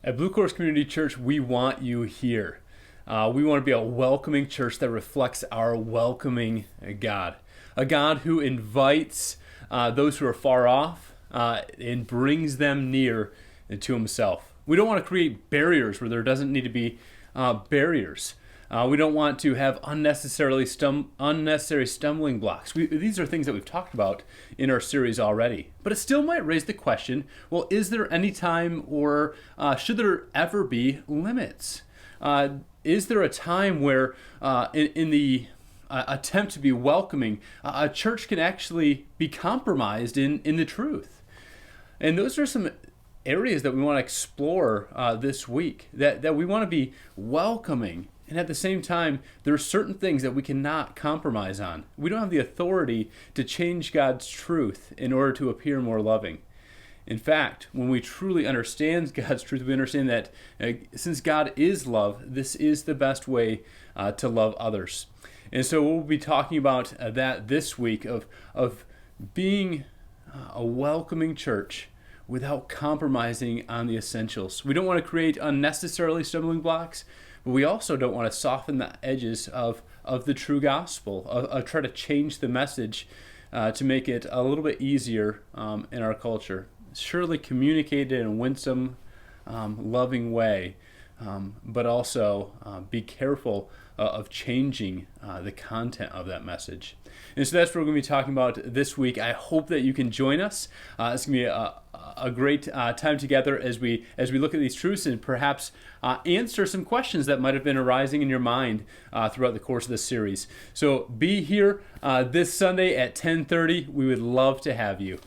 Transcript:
At Blue Course Community Church, we want you here. We want to be a welcoming church that reflects our welcoming God. A God who invites those who are far off and brings them near to himself. We don't want to create barriers where there doesn't need to be barriers. We don't want to have unnecessary stumbling blocks. These are things that we've talked about in our series already. But it still might raise the question, well, is there any time or should there ever be limits? Is there a time where in the attempt to be welcoming, a church can actually be compromised in the truth? And those are some areas that we want to explore this week, that we want to be welcoming. And at the same time, there are certain things that we cannot compromise on. We don't have the authority to change God's truth in order to appear more loving. In fact, when we truly understand God's truth, we understand that since God is love, this is the best way to love others. And so we'll be talking about that this week of being a welcoming church without compromising on the essentials. We don't want to create unnecessarily stumbling blocks, but we also don't want to soften the edges of the true gospel, try to change the message to make it a little bit easier in our culture. Surely communicate it in a winsome, loving way, but also be careful of changing the content of that message. And so that's what we're going to be talking about this week. I hope that you can join us. It's going to be a great time together as we look at these truths and perhaps answer some questions that might have been arising in your mind throughout the course of this series. So be here this Sunday at 10:30. We would love to have you.